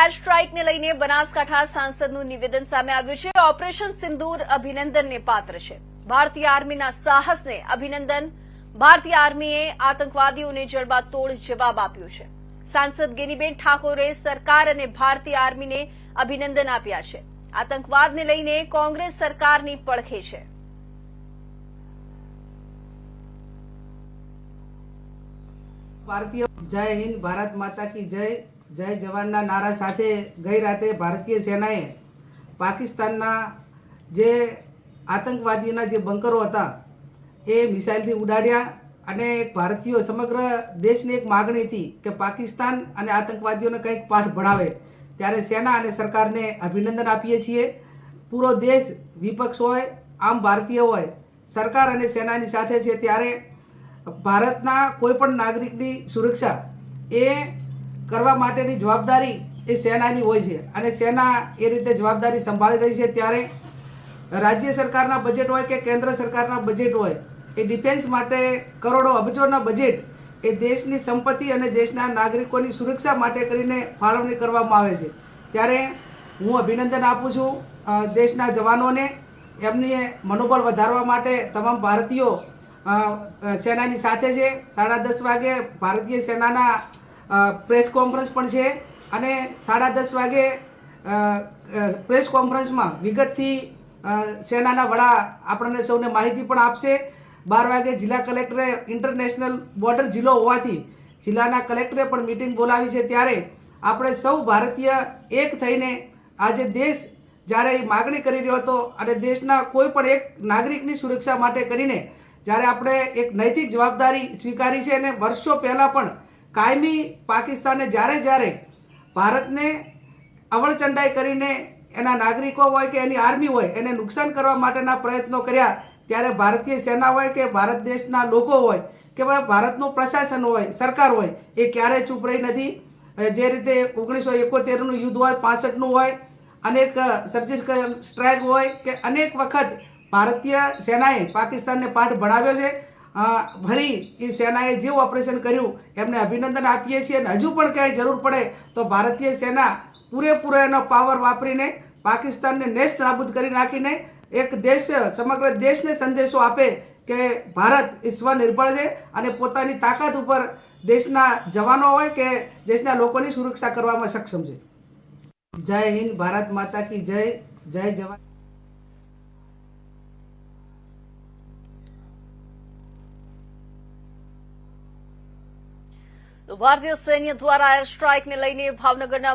Air સ્ટ્રાઇકને લઈને બનાસકાંઠા સાંસદનું નિવેદન સામે આવ્યું છે। ઓપરેશન સિંદૂર અભિનંદનને પાત્ર છે। ભારતીય આર્મીના સાહસને અભિનંદન। ભારતીય આર્મીએ આતંકવાદીઓને જડબાતોડ જવાબ આપ્યો છે। સાંસદ ગેનીબેન ઠાકોરે સરકાર અને ભારતીય આર્મીને અભિનંદન આપ્યા છે। આતંકવાદને લઈને કોંગ્રેસ સરકારની પડખે છે। ભારતીય જય હિન્દ ભારત માતા की જય જય જવાનના નારા સાથે ગઈ રાતે ભારતીય સેનાએ પાકિસ્તાનના જે આતંકવાદીઓના જે બંકરો હતા એ મિસાઇલથી ઉડાડ્યા અને ભારતીયો સમગ્ર દેશની એક માગણી હતી કે પાકિસ્તાન અને આતંકવાદીઓને કંઈક પાઠ ભણાવે। ત્યારે સેના અને સરકારને અભિનંદન આપીએ છીએ। પૂરો દેશ વિપક્ષ હોય આમ ભારતીય હોય સરકાર અને સેનાની સાથે છે। ત્યારે ભારતના કોઈપણ નાગરિકની સુરક્ષા એ કરવા માટેની જવાબદારી એ સેનાની હોય છે અને સેના એ રીતે જવાબદારી સંભાળી રહી છે। ત્યારે રાજ્ય સરકારના બજેટ હોય કે કેન્દ્ર સરકારના બજેટ હોય એ ડિફેન્સ માટે કરોડો અબજોના બજેટ એ દેશની સંપત્તિ અને દેશના નાગરિકોની સુરક્ષા માટે કરીને ફાળવણી કરવામાં આવે છે। ત્યારે હું અભિનંદન આપું છું દેશના જવાનોને। એમની મનોબળ વધારવા માટે તમામ ભારતીયો સેનાની સાથે છે। 10:30 વાગે ભારતીય સેનાના પ્રેસ કોન્ફરન્સ પણ છે અને 10:30 વાગે પ્રેસ કોન્ફરન્સમાં વિગતથી સેનાના વડા આપણને સૌને માહિતી પણ આપશે। 12 વાગે જિલ્લા કલેક્ટરે ઇન્ટરનેશનલ બોર્ડર જિલ્લો હોવાથી જિલ્લાના કલેક્ટરે પણ મિટિંગ બોલાવી છે। ત્યારે આપણે સૌ ભારતીય એક થઈને આજે દેશ જ્યારે માગણી કરી રહ્યો હતો અને દેશના કોઈ પણ એક નાગરિકની સુરક્ષા માટે કરીને જ્યારે આપણે એક નૈતિક જવાબદારી સ્વીકારી છે અને વર્ષો પહેલાં પણ કાયમી પાકિસ્તાને જ્યારે ભારતને અવળચંડાઈ કરીને એના નાગરિકો હોય કે એની આર્મી હોય એને નુકસાન કરવા માટેના પ્રયત્નો કર્યા। ત્યારે ભારતીય સેના હોય કે ભારત દેશના લોકો હોય કે ભારતનું પ્રશાસન હોય સરકાર હોય એ ક્યારેય ચૂપ રહી નથી। જે રીતે 1971નું યુદ્ધ હોય 65નું હોય અનેક સર્જિકલ સ્ટ્રાઇક હોય કે અનેક વખત ભારતીય સેનાએ પાકિસ્તાનને પાઠ ભણાવ્યો છે। ફરી એ સેનાએ જે ઓપરેશન કર્યું એમને અભિનંદન આપીએ છીએ અને હજુ પણ ક્યાંય જરૂર પડે તો ભારતીય સેના પૂરેપૂરો એનો પાવર વાપરીને પાકિસ્તાનને નેસ્ત નાબૂદ કરી નાખીને એક દેશ સમગ્ર દેશને સંદેશો આપે કે ભારત એ સ્વનિર્ભર છે અને પોતાની તાકાત ઉપર દેશના જવાનો હોય કે દેશના લોકોની સુરક્ષા કરવામાં સક્ષમ છે। જય હિન્દ ભારત માતા की જય જય જવાન। તો ભારતીય સૈન્ય દ્વારા એર સ્ટ્રાઇકને લઈને ભાવનગરના